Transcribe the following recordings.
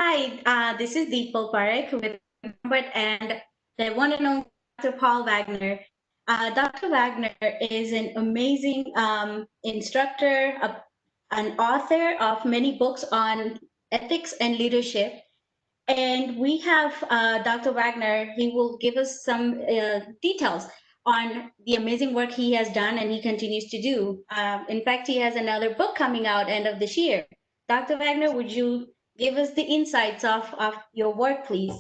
Hi, this is Deepal Parekh with Robert and the one and only Dr. Paul Wagner. Dr. Wagner is an amazing instructor, an author of many books on ethics and leadership. And we have Dr. Wagner. He will give us some details on the amazing work he has done and he continues to do. In fact, he has another book coming out end of this year. Dr. Wagner, would you give us the insights of your work, please?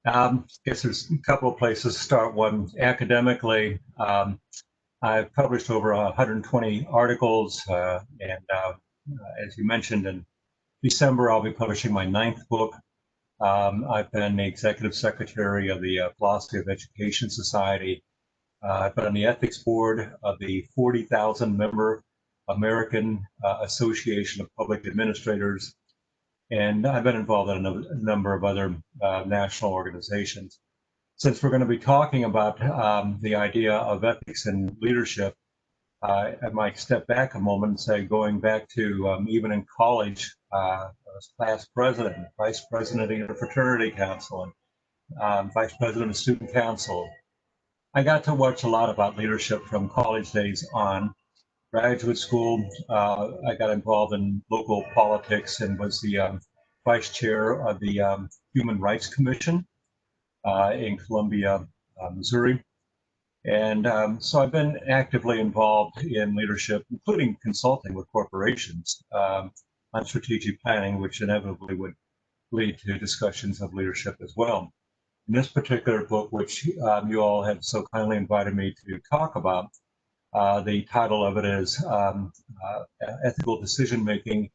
I guess there's a couple of places to start. One, academically, I've published over 120 articles, and as you mentioned, in December, I'll be publishing my ninth book. I've been the executive secretary of the Philosophy of Education Society. I've been on the ethics board of the 40,000 member American Association of Public Administrators. And I've been involved in a number of other national organizations. Since we're going to be talking about the idea of ethics and leadership, I might step back a moment and say, going back to even in college, I was class president, vice president of the fraternity council, and vice president of student council. I got to watch a lot about leadership from college days on. Graduate school, I got involved in local politics and was the vice chair of the Human Rights Commission in Columbia, Missouri. And so I've been actively involved in leadership, including consulting with corporations on strategic planning, which inevitably would lead to discussions of leadership as well. In this particular book, which you all have so kindly invited me to talk about, the title of it is Ethical Decision Making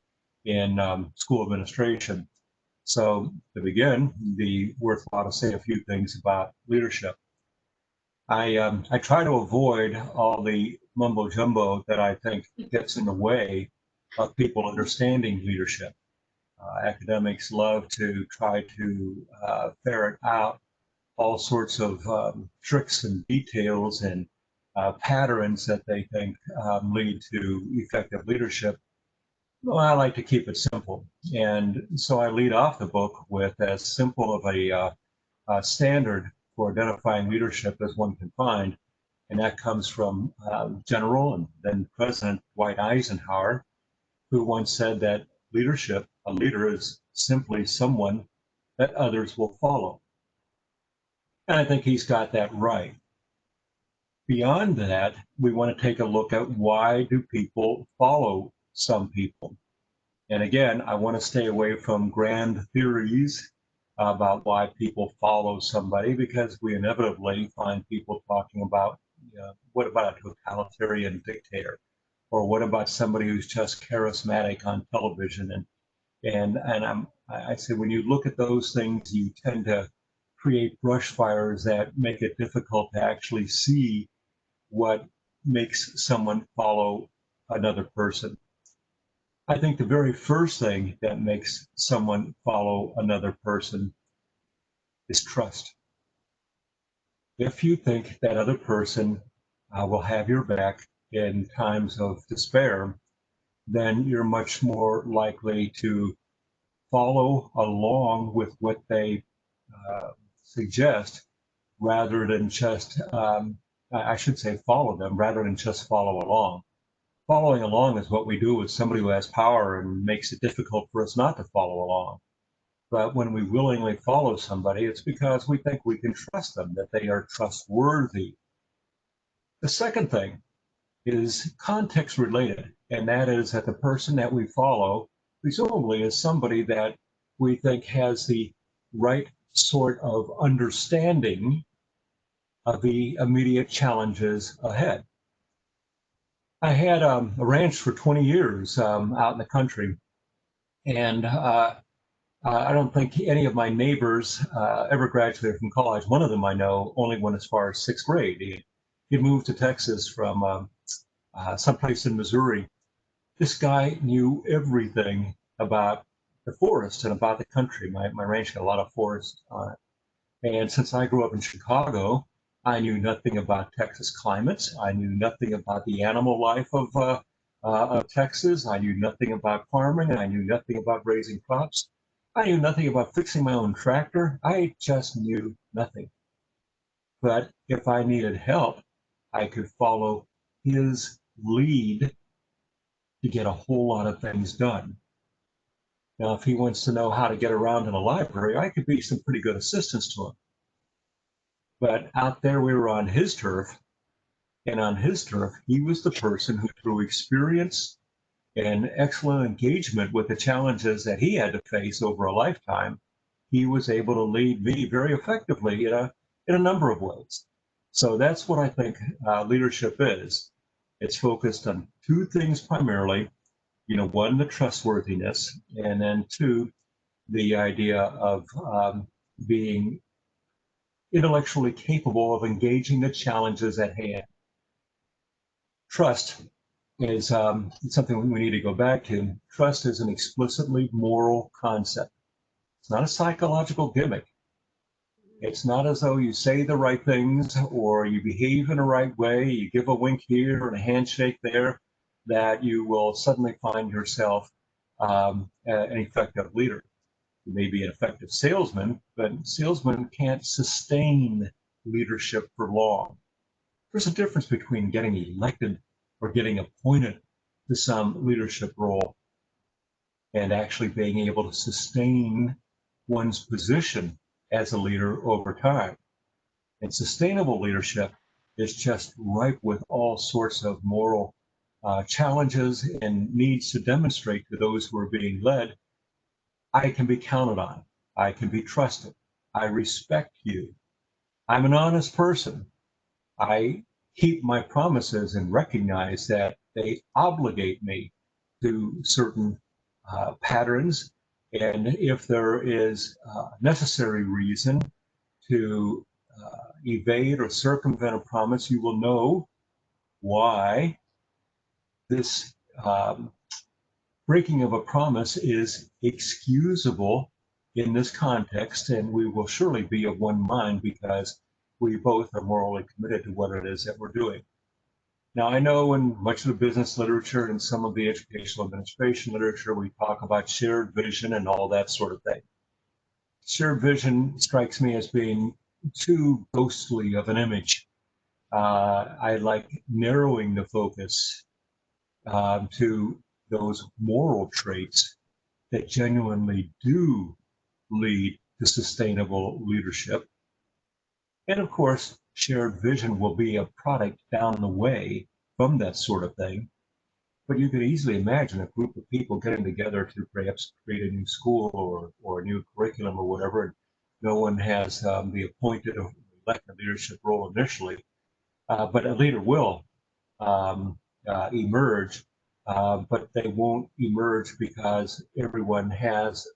in School Administration. So to begin, it'd be worthwhile to say a few things about leadership. I try to avoid all the mumbo jumbo that I think gets in the way of people understanding leadership. Academics love to try to ferret out all sorts of tricks and details and patterns that they think lead to effective leadership. Well, I like to keep it simple. And so I lead off the book with as simple of a standard for identifying leadership as one can find. And that comes from General and then President Dwight Eisenhower, who once said that leadership, a leader, is simply someone that others will follow. And I think he's got that right. Beyond that, we want to take a look at why do people follow some people. And again, I want to stay away from grand theories about why people follow somebody, because we inevitably find people talking about, what about a totalitarian dictator? Or what about somebody who's just charismatic on television? I say, when you look at those things, you tend to create brush fires that make it difficult to actually see what makes someone follow another person. I think the very first thing that makes someone follow another person is trust. If you think that other person will have your back in times of despair, then you're much more likely to follow along with what they suggest rather than just, I should say follow them rather than just follow along. Following along is what we do with somebody who has power and makes it difficult for us not to follow along. But when we willingly follow somebody, it's because we think we can trust them, that they are trustworthy. The second thing is context related, and that is that the person that we follow presumably is somebody that we think has the right sort of understanding of the immediate challenges ahead. I had a ranch for 20 years out in the country, and I don't think any of my neighbors ever graduated from college. One of them I know only went as far as sixth grade. He moved to Texas from someplace in Missouri. This guy knew everything about the forest and about the country. My ranch had a lot of forest on it. And since I grew up in Chicago, I knew nothing about Texas climates. I knew nothing about the animal life of Texas. I knew nothing about farming, and I knew nothing about raising crops. I knew nothing about fixing my own tractor. I just knew nothing. But if I needed help, I could follow his lead to get a whole lot of things done. Now, if he wants to know how to get around in a library, I could be some pretty good assistance to him. But out there, we were on his turf, and on his turf, he was the person who, through experience and excellent engagement with the challenges that he had to face over a lifetime, he was able to lead me very effectively in a number of ways. So that's what I think leadership is. It's focused on two things primarily. One, the trustworthiness, and then two, the idea of being intellectually capable of engaging the challenges at hand. Trust is something we need to go back to. Trust is an explicitly moral concept. It's not a psychological gimmick. It's not as though you say the right things or you behave in the right way, you give a wink here and a handshake there, that you will suddenly find yourself an effective leader. You may be an effective salesman, but salesmen can't sustain leadership for long. There's a difference between getting elected or getting appointed to some leadership role and actually being able to sustain one's position as a leader over time. And sustainable leadership is just ripe with all sorts of moral challenges and needs to demonstrate to those who are being led, I can be counted on, I can be trusted, I respect you, I'm an honest person, I keep my promises and recognize that they obligate me to certain patterns. And if there is necessary reason to evade or circumvent a promise, you will know why this breaking of a promise is excusable in this context, and we will surely be of one mind because we both are morally committed to what it is that we're doing. Now, I know in much of the business literature and some of the educational administration literature, we talk about shared vision and all that sort of thing. Shared vision strikes me as being too ghostly of an image. I like narrowing the focus to those moral traits that genuinely do lead to sustainable leadership. And of course, shared vision will be a product down the way from that sort of thing. But you could easily imagine a group of people getting together to perhaps create a new school or a new curriculum or whatever. And no one has the appointed or elected leadership role initially, but a leader will emerge, but they won't emerge because everyone has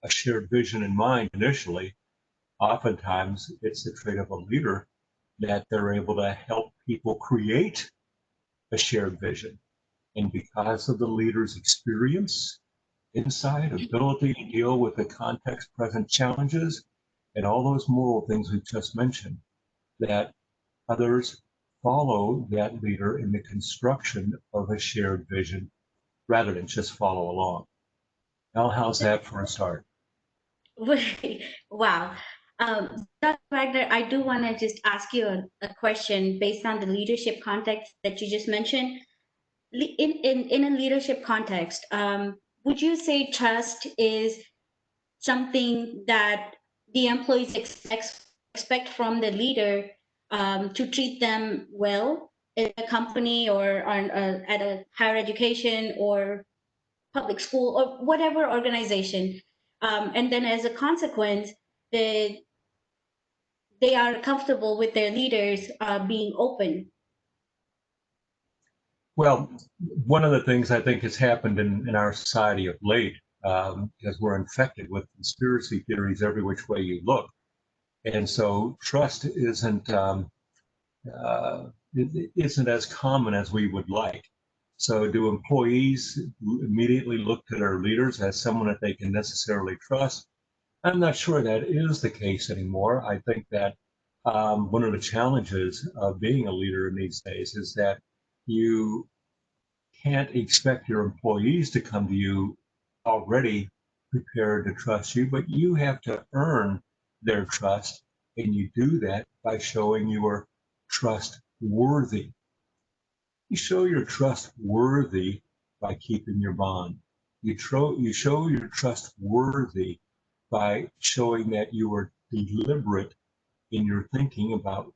a shared vision in mind initially. Oftentimes, it's the trait of a leader that they're able to help people create a shared vision. And because of the leader's experience, insight, ability to deal with the context present challenges, and all those moral things we've just mentioned, that others follow that leader in the construction of a shared vision rather than just follow along. Now, how's that for a start? Wow. Dr. Wagner, I do want to just ask you a question based on the leadership context that you just mentioned. In a leadership context, would you say trust is something that the employees expect from the leader to treat them well in a company or at a higher education or public school or whatever organization? And then as a consequence, they they are comfortable with their leaders being open. Well, one of the things I think has happened in our society of late, because we're infected with conspiracy theories every which way you look. And so trust isn't as common as we would like. So do employees immediately look to their leaders as someone that they can necessarily trust? I'm not sure that is the case anymore. I think that one of the challenges of being a leader in these days is that you can't expect your employees to come to you already prepared to trust you, but you have to earn their trust. And you do that by showing you are trustworthy. You show you're trustworthy by keeping your bond. You show you're trustworthy by showing that you are deliberate in your thinking about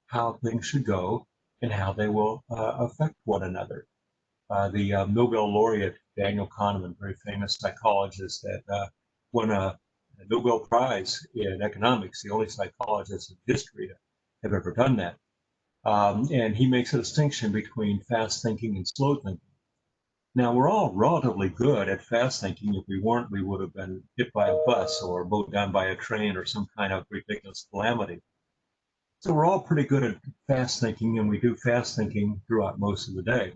how things should go and how they will affect one another. The Nobel laureate Daniel Kahneman, very famous psychologist that won a Nobel Prize in economics, the only psychologist in history to have ever done that. And he makes a distinction between fast thinking and slow thinking. Now, we're all relatively good at fast thinking. If we weren't, we would have been hit by a bus or mowed down by a train or some kind of ridiculous calamity. So we're all pretty good at fast thinking, and we do fast thinking throughout most of the day.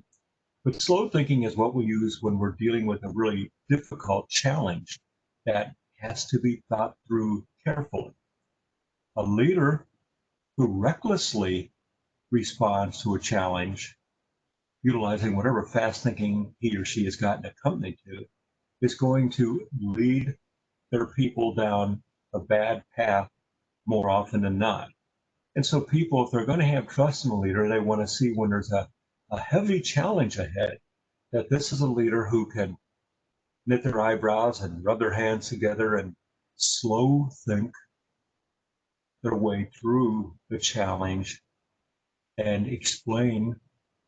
But slow thinking is what we use when we're dealing with a really difficult challenge that has to be thought through carefully. A leader who recklessly responds to a challenge, utilizing whatever fast thinking he or she has gotten accustomed to, is going to lead their people down a bad path more often than not. And so people, if they're going to have trust in a leader, they want to see when there's a heavy challenge ahead, that this is a leader who can knit their eyebrows and rub their hands together and slow think their way through the challenge and explain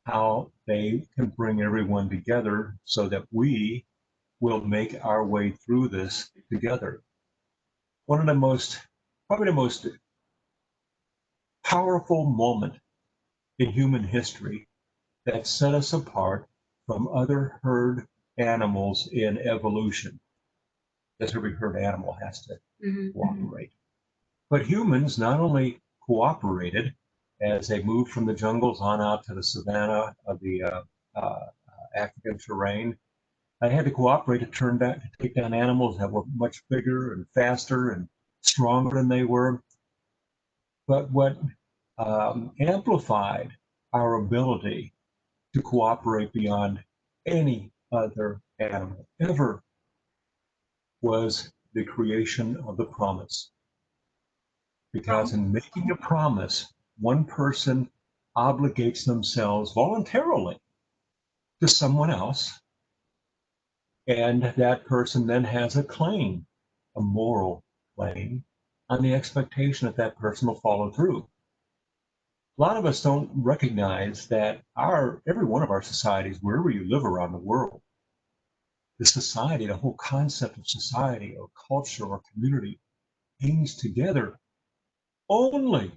how they can bring everyone together so that we will make our way through this together. One of the most, probably the most powerful moment in human history that set us apart from other herd animals in evolution. As every herd animal has to cooperate. But humans not only cooperated as they moved from the jungles on out to the savanna of the African terrain, they had to cooperate to take down animals that were much bigger and faster and stronger than they were. But what amplified our ability to cooperate beyond any other animal ever was the creation of the promise. Because in making a promise, one person obligates themselves voluntarily to someone else, and that person then has a claim, a moral claim, on the expectation that that person will follow through. A lot of us don't recognize that every one of our societies, wherever you live around the world, the society, the whole concept of society or culture or community hangs together only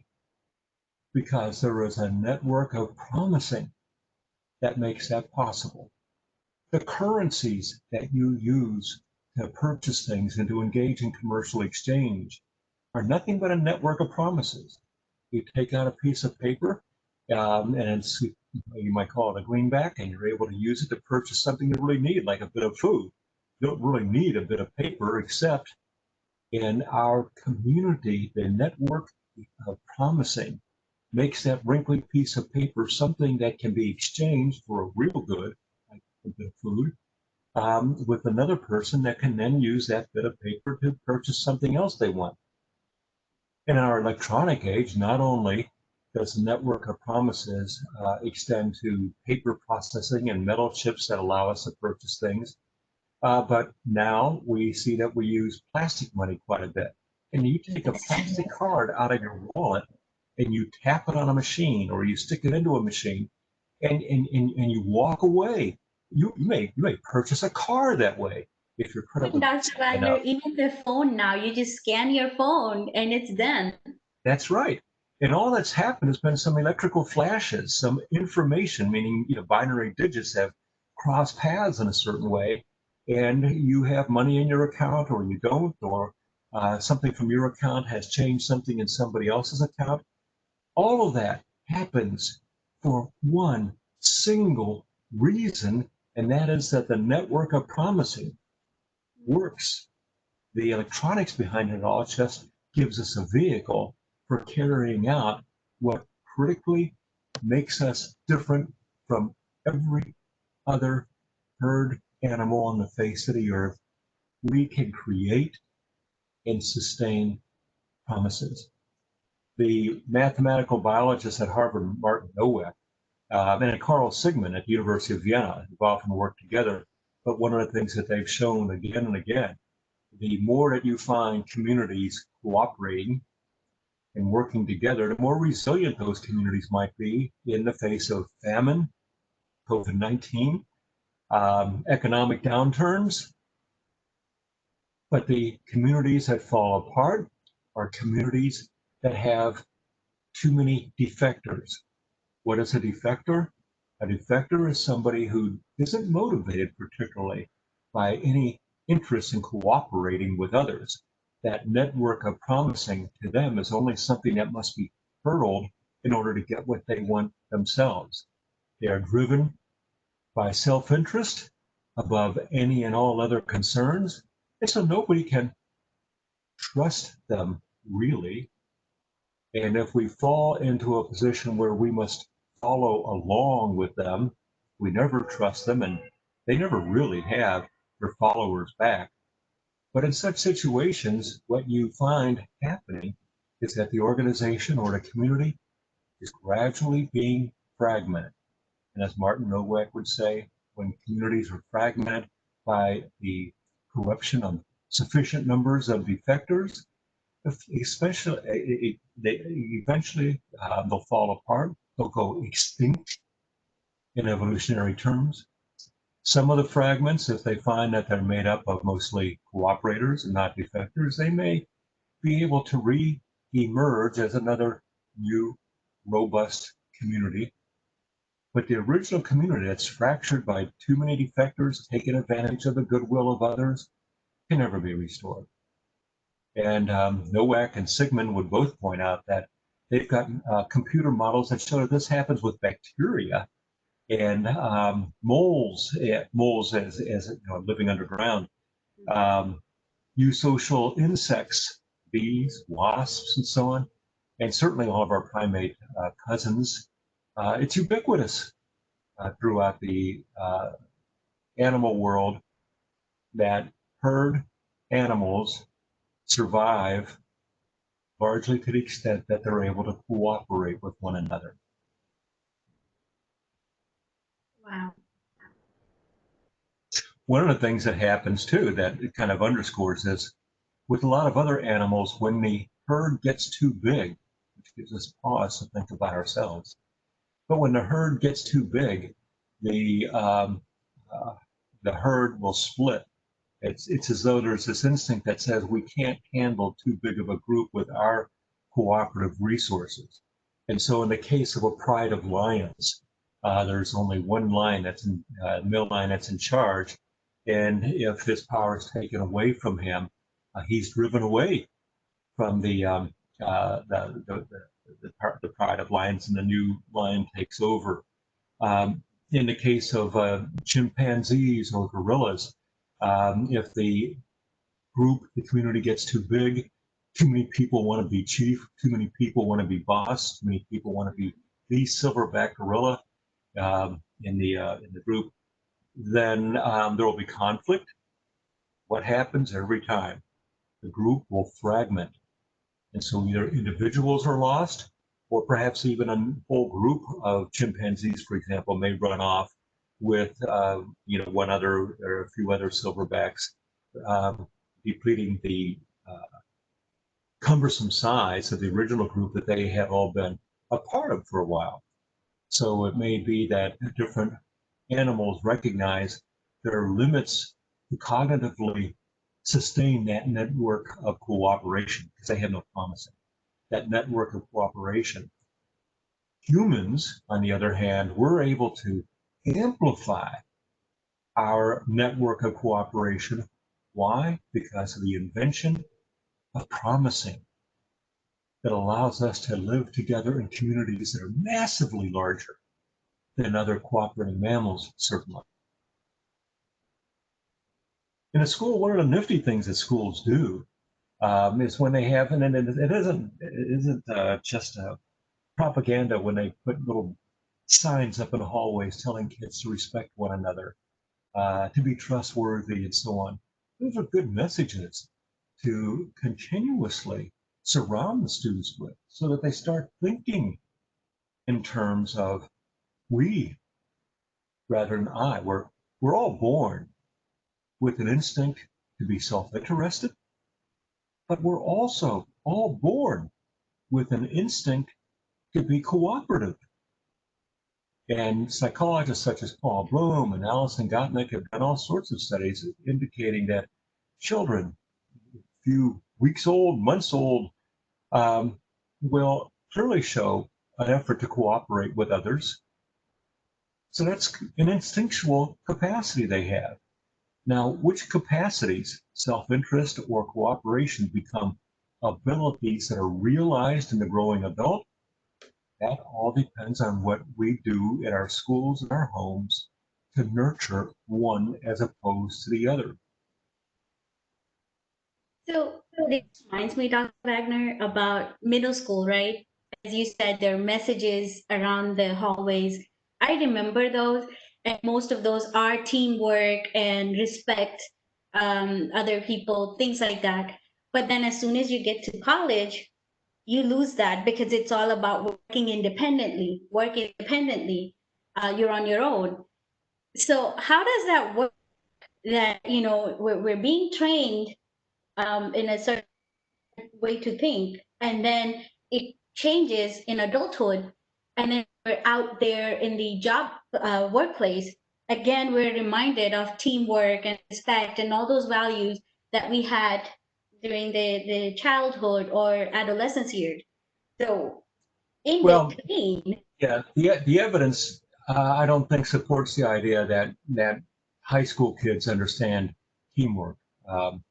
because there is a network of promising that makes that possible. The currencies that you use to purchase things and to engage in commercial exchange are nothing but a network of promises. You take out a piece of paper, and you might call it a greenback, and you're able to use it to purchase something you really need, like a bit of food. You don't really need a bit of paper, except in our community, the network of promising makes that wrinkly piece of paper something that can be exchanged for a real good, like a bit of food, with another person that can then use that bit of paper to purchase something else they want. In our electronic age, not only does the network of promises extend to paper processing and metal chips that allow us to purchase things, but now we see that we use plastic money quite a bit. And you take a plastic card out of your wallet and you tap it on a machine or you stick it into a machine and you walk away. You may purchase a car that way if you're credit Dr. Wagner, enough. even the phone now, you just scan your phone and it's done. That's right. And all that's happened has been some electrical flashes, some information, meaning binary digits have crossed paths in a certain way, and you have money in your account or you don't, or something from your account has changed something in somebody else's account. All of that happens for one single reason, and that is that the network of promising works. The electronics behind it all just gives us a vehicle for carrying out what critically makes us different from every other herd animal on the face of the earth, we can create and sustain promises. The mathematical biologist at Harvard, Martin Nowak, and Carl Sigman at the University of Vienna have often worked together. But one of the things that they've shown again and again, the more that you find communities cooperating and working together, the more resilient those communities might be in the face of famine, COVID-19, economic downturns. But the communities that fall apart are communities that have too many defectors. What is a defector? A defector is somebody who isn't motivated particularly by any interest in cooperating with others. That network of promising to them is only something that must be hurdled in order to get what they want themselves. They are driven by self-interest above any and all other concerns, and so nobody can trust them really. And if we fall into a position where we must follow along with them, we never trust them, and they never really have their followers back. But in such situations, what you find happening is that the organization or the community is gradually being fragmented. And as Martin Nowak would say, when communities are fragmented by the corruption of sufficient numbers of defectors, especially they eventually they'll fall apart, they'll go extinct in evolutionary terms. Some of the fragments, if they find that they're made up of mostly cooperators and not defectors, they may be able to re-emerge as another new, robust community. But the original community that's fractured by too many defectors taking advantage of the goodwill of others can never be restored. And Nowak and Sigmund would both point out that they've got computer models that show that this happens with bacteria and moles. Moles as living underground. Eusocial insects, bees, wasps, and so on, and certainly all of our primate cousins. It's ubiquitous throughout the animal world that herd animals survive largely to the extent that they're able to cooperate with one another. Wow. One of the things that happens too that it kind of underscores this, with a lot of other animals, when the herd gets too big, which gives us pause to think about ourselves, but when the herd gets too big, the herd will split. It's as though there's this instinct that says we can't handle too big of a group with our cooperative resources. And so in the case of a pride of lions, there's only one lion that's in, male lion that's in charge. And if his power is taken away from him, he's driven away from the pride of lions, and the new lion takes over. In the case of chimpanzees or gorillas, if the community gets too big, too many people want to be chief, too many people want to be boss, too many people want to be the silverback gorilla in the group, then there will be conflict. What happens every time? The group will fragment. And so either individuals are lost, or perhaps even a whole group of chimpanzees, for example, may run off with one other or a few other silverbacks, depleting the cumbersome size of the original group that they had all been a part of for a while. So it may be that different animals recognize there are limits to cognitively sustain that network of cooperation because they have no promising. That network of cooperation. Humans, on the other hand, we're able to amplify our network of cooperation. Why? Because of the invention of promising that allows us to live together in communities that are massively larger than other cooperating mammals, certainly. In a school, one of the nifty things that schools do is when they have, and it isn't just a propaganda when they put little signs up in the hallways telling kids to respect one another, to be trustworthy, and so on. those are good messages to continuously surround the students with so that they start thinking in terms of we rather than I. We're all born with an instinct to be self-interested, but we're also all born with an instinct to be cooperative. And psychologists such as Paul Bloom and Alison Gottnick have done all sorts of studies indicating that children, a few weeks old, months old, will clearly show an effort to cooperate with others. So that's an instinctual capacity they have. Now, which capacities, self-interest or cooperation, become abilities that are realized in the growing adult? That all depends on what we do in our schools and our homes to nurture one as opposed to the other. So this reminds me, Dr. Wagner, about middle school, right? As you said, there are messages around the hallways. I remember those, and most of those are teamwork and respect other people, things like that. But then as soon as you get to college, you lose that because it's all about working independently, you're on your own. So how does that work? That we're being trained in a certain way to think, and then it changes in adulthood, and then we're out there in the job workplace. Again, we're reminded of teamwork and respect and all those values that we had during the childhood or adolescence years. So in Well, between. yeah, the evidence I don't think supports the idea that high school kids understand teamwork. Um,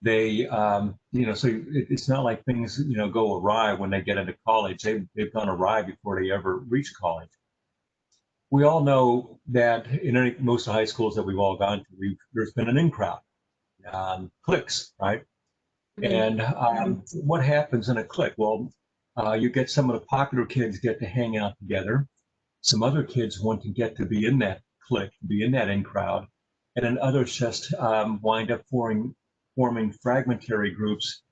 so it's not like things, go awry when they get into college. They've gone awry before they ever reach college. We all know that in most of the high schools that we've all gone to, there's been an in crowd, cliques, right? Mhm. And what happens in a clique? Well, you get some of the popular kids get to hang out together. Some other kids want to get to be in that clique, be in that in crowd, and then others just wind up forming fragmentary groups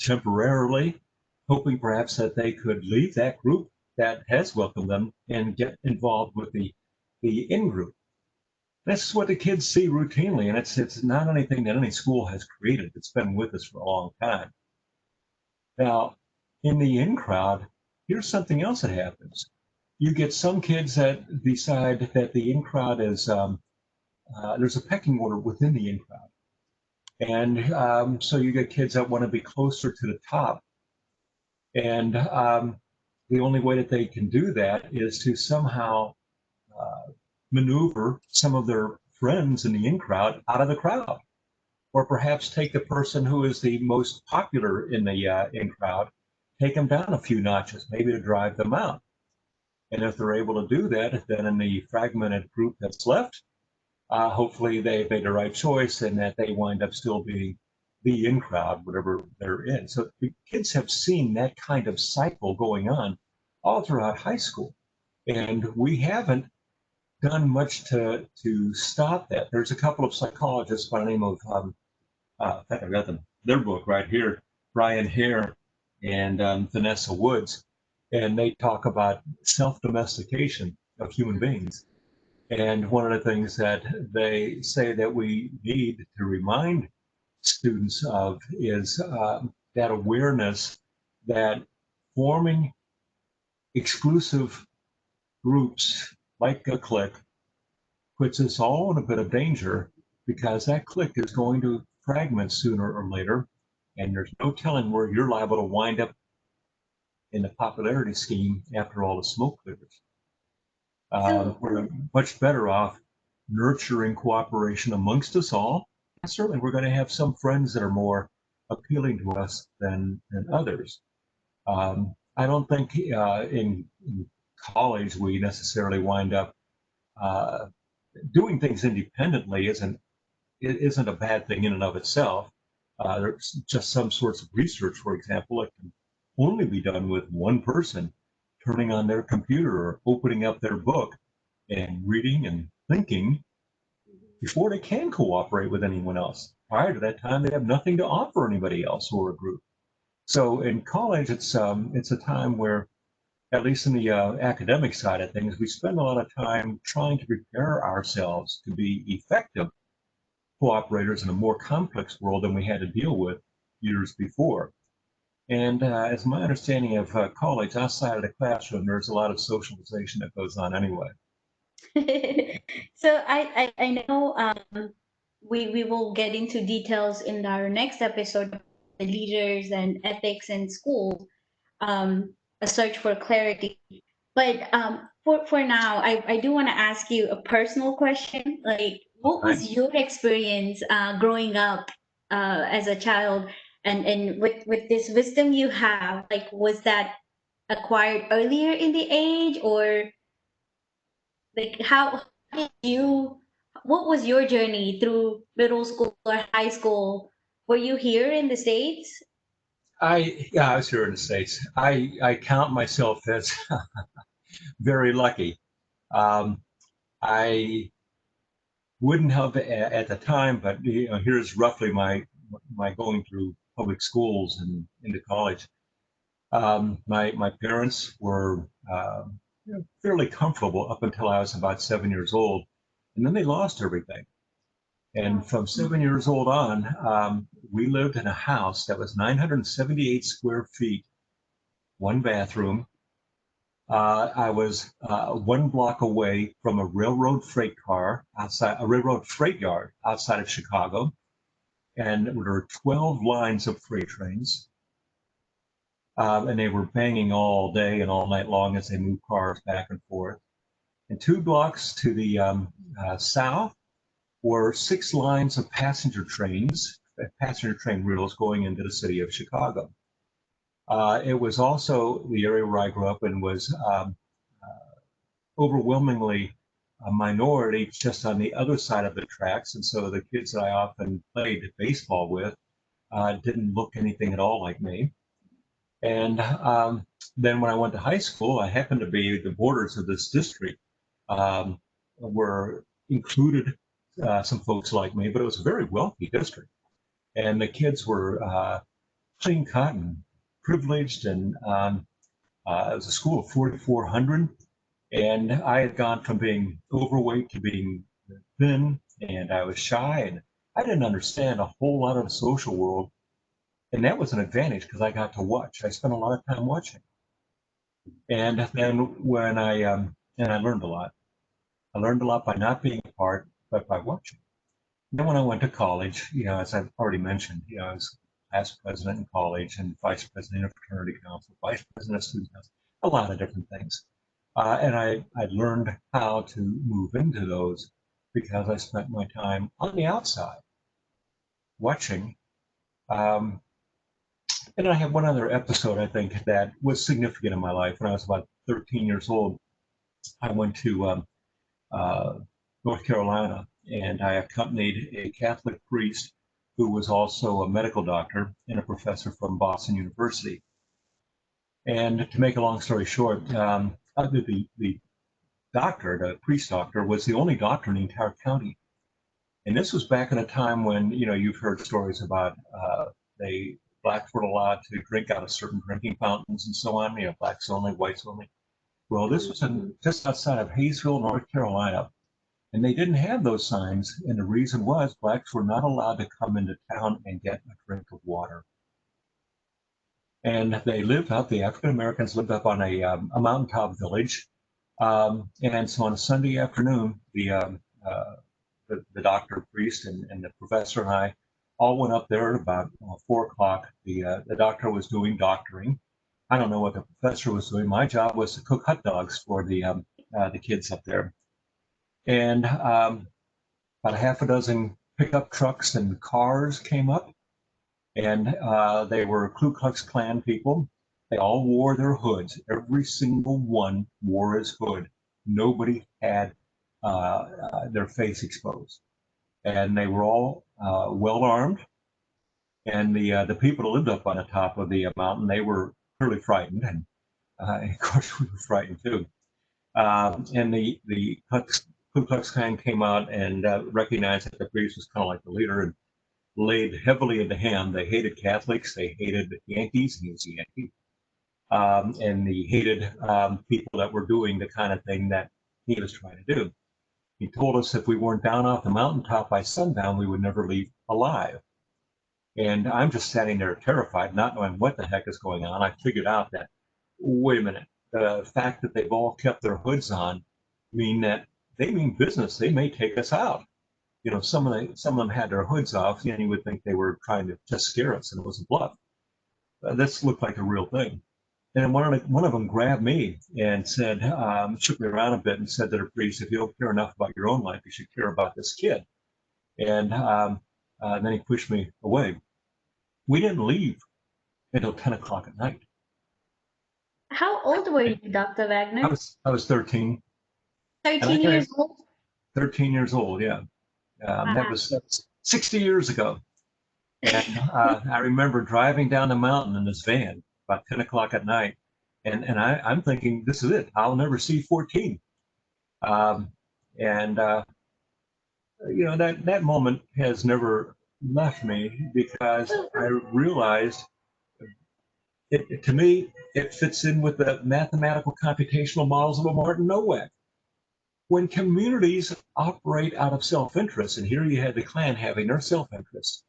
temporarily, hoping perhaps that they could leave that group that has welcomed them and get involved with the in group. This is what the kids see routinely, and it's not anything that any school has created. It's been with us for a long time. Now, in the in crowd, here's something else that happens. You get some kids that decide that the in crowd is there's a pecking order within the in crowd, and so you get kids that want to be closer to the top, and the only way that they can do that is to somehow uh, maneuver some of their friends in the in crowd out of the crowd, or perhaps take the person who is the most popular in the in crowd, take them down a few notches, maybe to drive them out. And if they're able to do that, then in the fragmented group that's left, hopefully they made the right choice and that they wind up still being the in crowd, whatever they're in. So the kids have seen that kind of cycle going on all throughout high school. And we haven't done much to stop that. There's a couple of psychologists by the name of, in fact, I've got their book right here, Brian Hare and Vanessa Woods, and they talk about self-domestication of human beings. And one of the things that they say that we need to remind students of is that awareness that forming exclusive groups like a clique puts us all in a bit of danger because that clique is going to fragment sooner or later, and there's no telling where you're liable to wind up in the popularity scheme after all the smoke clears. So We're much better off nurturing cooperation amongst us all. And certainly, we're going to have some friends that are more appealing to us than others. I don't think in college we necessarily wind up uh, doing things independently isn't a bad thing in and of itself. There's just some sorts of research, for example, that can only be done with one person turning on their computer or opening up their book and reading and thinking before they can cooperate with anyone else. Prior to that time, they have nothing to offer anybody else or a group. So in college, it's a time where, at least in the academic side of things, we spend a lot of time trying to prepare ourselves to be effective cooperators in a more complex world than we had to deal with years before. And as my understanding of college, outside of the classroom, there's a lot of socialization that goes on anyway. So I know we will get into details in our next episode of the leaders and ethics in school, a search for clarity. But for now, I do want to ask you a personal question. Like, what Okay. was your experience growing up as a child, and with this wisdom you have, like, was that acquired earlier in the age, or like how did you? What was your journey through middle school or high school? Were you here in the States? Yeah, I was here in the States. I count myself as very lucky. Um, I wouldn't have at the time, but here's roughly my going through public schools and into college. My parents were fairly comfortable up until I was about 7 years old, and then they lost everything. And from 7 years old on, we lived in a house that was 978 square feet, one bathroom. I was 1 block away from a railroad freight yard outside of Chicago, and there were 12 lines of freight trains, and they were banging all day and all night long as they moved cars back and forth. And 2 blocks to the south were 6 lines of passenger train rails going into the city of Chicago. It was also the area where I grew up and was overwhelmingly a minority just on the other side of the tracks. And so the kids that I often played baseball with didn't look anything at all like me. And then when I went to high school, I happened to be the borders of this district were included some folks like me, but it was a very wealthy district. And the kids were clean cut and privileged, and it was a school of 4,400. And I had gone from being overweight to being thin, and I was shy, and I didn't understand a whole lot of the social world. And that was an advantage because I got to watch. I spent a lot of time watching. And then and I learned a lot. I learned a lot by not being a part, but by watching. Then when I went to college, as I've already mentioned, I was class president in college and vice president of fraternity council, vice president of student council, a lot of different things. And I learned how to move into those because I spent my time on the outside watching. Um, and I have one other episode, I think, that was significant in my life. When I was about 13 years old, I went to North Carolina, and I accompanied a Catholic priest who was also a medical doctor and a professor from Boston University. And to make a long story short, the doctor, the priest doctor, was the only doctor in the entire county. And this was back in a time when, you've heard stories about they blacks were allowed to drink out of certain drinking fountains and so on, blacks only, whites only. Well, this was just outside of Hayesville, North Carolina. And they didn't have those signs. And the reason was blacks were not allowed to come into town and get a drink of water. And the African Americans lived up on a mountaintop village. And so on a Sunday afternoon, the doctor, priest, and the professor and I all went up there at about 4 o'clock. The doctor was doing doctoring. I don't know what the professor was doing. My job was to cook hot dogs for the kids up there. And about a half a dozen pickup trucks and cars came up, and they were Ku Klux Klan people. They all wore their hoods. Every single one wore his hood. Nobody had their face exposed, and they were all well armed. And the people that lived up on the top of the mountain, they were clearly frightened, and of course we were frightened too. And the Ku Ku Klux Klan came out and recognized that the priest was kind of like the leader and laid heavily into him. They hated Catholics, they hated Yankees, he was a Yankee, and he hated people that were doing the kind of thing that he was trying to do. He told us if we weren't down off the mountaintop by sundown, we would never leave alive. And I'm just standing there terrified, not knowing what the heck is going on. I figured out that, wait a minute, the fact that they've all kept their hoods on mean that they mean business. They may take us out. You know, some of them had their hoods off, and you would think they were trying to just scare us, and it was a bluff. This looked like a real thing. And one of them grabbed me and said, shook me around a bit and said to the priest, if you don't care enough about your own life, you should care about this kid. And then he pushed me away. We didn't leave until 10 o'clock at night. How old were you, Dr. Wagner? I was 13. 13 years old? 13 years old, yeah. Wow. That was 60 years ago. And I remember driving down the mountain in this van about 10 o'clock at night. And I'm thinking, this is it. I'll never see 14. You know, that moment has never left me because I realized to me, it fits in with the mathematical computational models of a Martin Nowak. When communities operate out of self-interest, and here you had the Klan having their self-interest,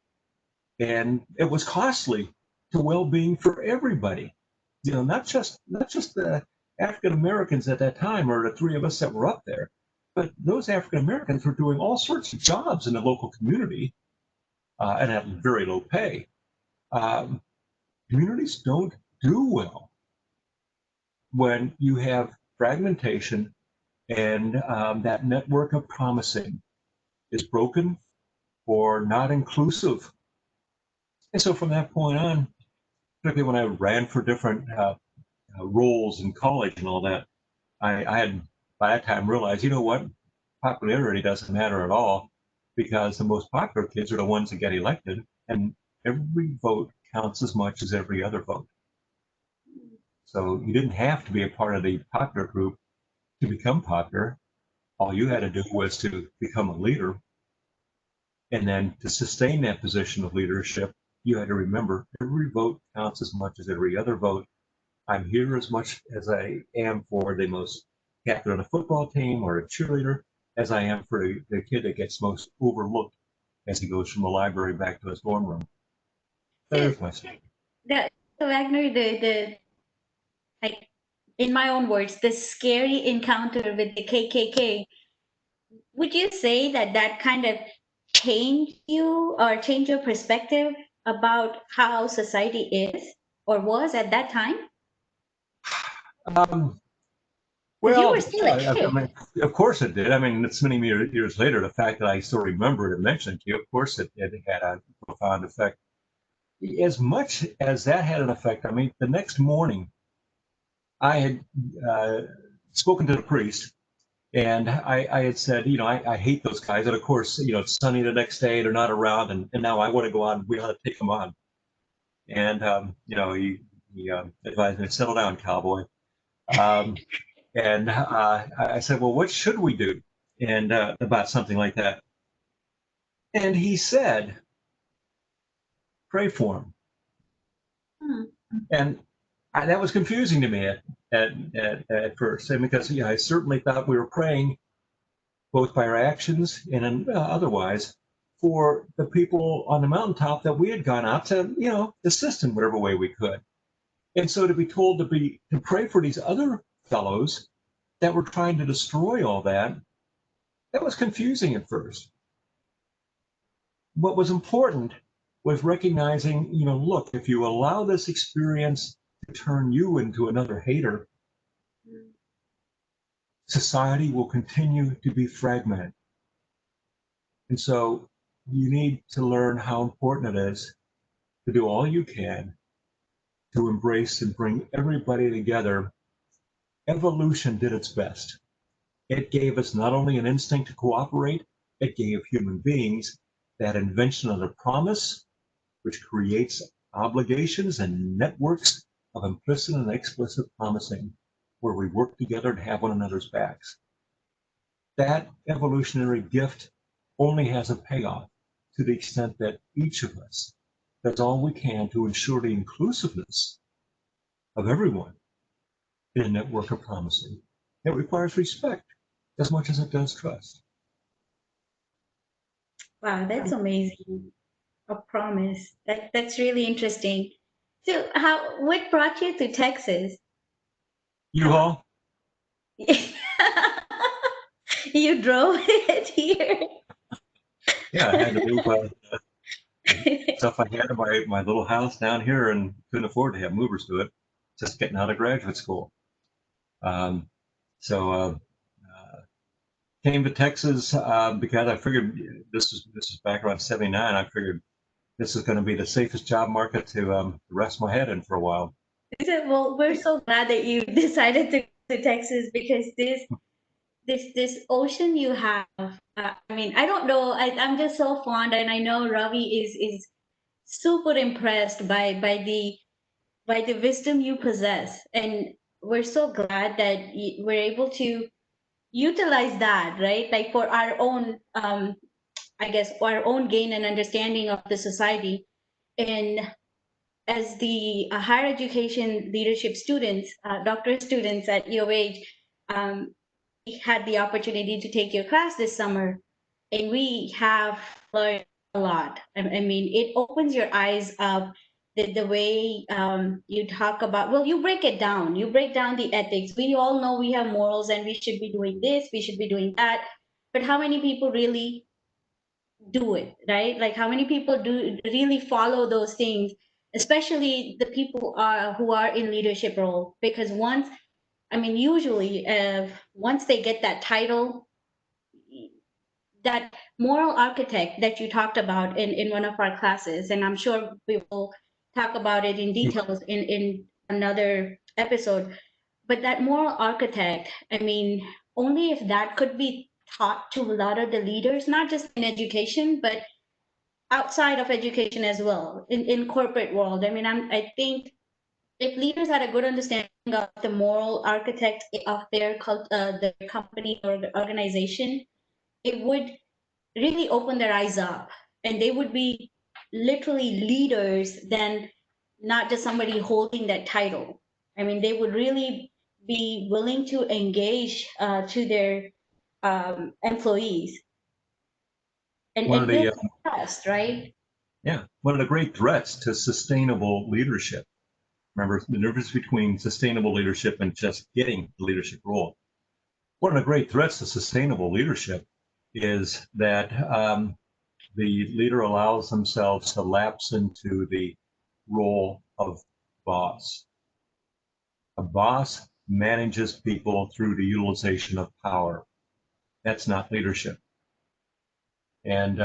and it was costly to well-being for everybody. You know, not just the African Americans at that time, or the three of us that were up there, but those African Americans were doing all sorts of jobs in the local community, and at very low pay. Communities don't do well when you have fragmentation and that network of promising is broken or not inclusive. And so from that point on, particularly when I ran for different roles in college and all that, I had by that time realized, you know what, popularity doesn't matter at all because the most popular kids are the ones that get elected, and every vote counts as much as every other vote. So you didn't have to be a part of the popular group to become popular. All you had to do was to become a leader. And then to sustain that position of leadership, you had to remember every vote counts as much as every other vote. I'm here as much as I am for the most captain on a football team or a cheerleader as I am for the kid that gets most overlooked as he goes from the library back to his dorm room. There's my statement. Wagner, like, in my own words, the scary encounter with the KKK, would you say that kind of changed you or changed your perspective about how society is or was at that time? Because you were still a I kid. mean, of course it did. I mean, it's many years later, the fact that I still remember it and mentioned it to you, of course it had a profound effect. As much as that had an effect, I mean, the next morning, I had spoken to the priest, and I had said, you know, I hate those guys. And of course, you know, it's sunny the next day, they're not around, and now I want to go on, we ought to take them on. And, you know, he advised me to settle down, cowboy. And I said, well, what should we do? And about something like that. And he said, pray for him. Hmm. And that was confusing to me at first, and because I certainly thought we were praying both by our actions and otherwise for the people on the mountaintop that we had gone out to, you know, assist in whatever way we could. And so to be told to pray for these other fellows that were trying to destroy all that was confusing at first. What was important was recognizing, you know, look, if you allow this experience to turn you into another hater, society will continue to be fragmented. And so you need to learn how important it is to do all you can to embrace and bring everybody together. Evolution did its best. It gave us not only an instinct to cooperate, it gave human beings that invention of the promise, which creates obligations and networks of implicit and explicit promising, where we work together to have one another's backs. that evolutionary gift only has a payoff to the extent that each of us does all we can to ensure the inclusiveness of everyone in a network of promising. It requires respect as much as it does trust. Wow, that's amazing. A promise. That's really interesting. So, what brought you to Texas? U-Haul? You drove it here. Yeah, I had to move stuff I had in my little house down here and couldn't afford to have movers do it. Just getting out of graduate school. Um, so came to Texas because I figured this is back around '79. I figured this is going to be the safest job market to rest my head in for a while. Well, we're so glad that you decided to go to Texas because this ocean you have. I mean, I don't know. I'm just so fond, and I know Ravi is super impressed by the wisdom you possess, and we're so glad that we're able to utilize that, right? Like for our own, I guess, our own gain and understanding of the society. And as the higher education leadership students, doctorate students at UOH, um, we had the opportunity to take your class this summer, and we have learned a lot. I mean, it opens your eyes up. The way you talk about, well, you break it down. You break down the ethics. We all know we have morals and we should be doing this, we should be doing that. But how many people really do it, right? Like how many people do really follow those things, especially the people who are in leadership role? Because once, I mean, usually, once they get that title, that moral architect that you talked about in one of our classes, and I'm sure we will talk about it in details in another episode. But that moral architect, I mean, only if that could be taught to a lot of the leaders, not just in education, but outside of education as well, in corporate world. I mean, I think if leaders had a good understanding of the moral architect of their company or the organization, it would really open their eyes up, and they would be literally leaders than not just somebody holding that title. I mean, they would really be willing to engage to their employees One of and build the trust, right? yeah, one of the great threats to sustainable leadership. Remember the difference between sustainable leadership and just getting the leadership role. One of the great threats to sustainable leadership is that the leader allows themselves to lapse into the role of boss. A boss manages people through the utilization of power. That's not leadership. And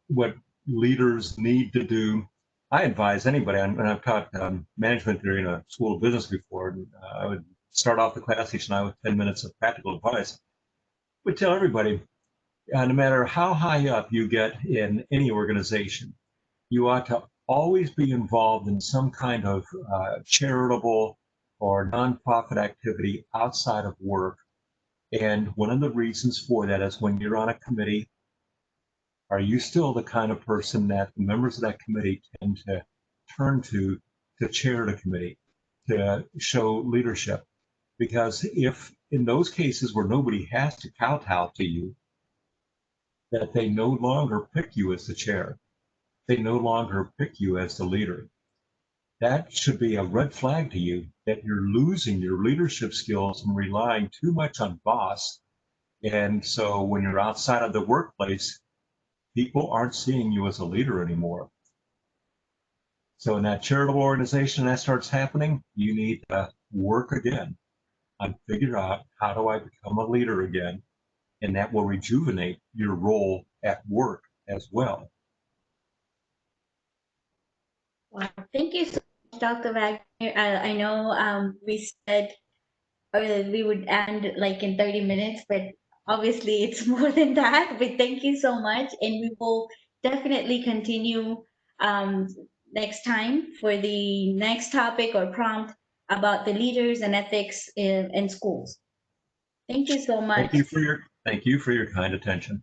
what leaders need to do, I advise anybody, and I've taught management theory in a school of business before, and I would start off the class each night with 10 minutes of practical advice. I would tell everybody, no matter how high up you get in any organization, you ought to always be involved in some kind of charitable or nonprofit activity outside of work. And one of the reasons for that is when you're on a committee, are you still the kind of person that the members of that committee tend to turn to chair the committee, to show leadership? Because if in those cases where nobody has to kowtow to you, that they no longer pick you as the chair, they no longer pick you as the leader. That should be a red flag to you that you're losing your leadership skills and relying too much on boss. And so when you're outside of the workplace, people aren't seeing you as a leader anymore. So in that charitable organization that starts happening, you need to work again and figure out how do I become a leader again, and that will rejuvenate your role at work as well. Wow. Thank you so much, Dr. Wagner. I know we said we would end like in 30 minutes, but obviously it's more than that. But thank you so much. And we will definitely continue um, next time for the next topic or prompt about the leaders and ethics in schools. Thank you so much. Thank you for your kind attention.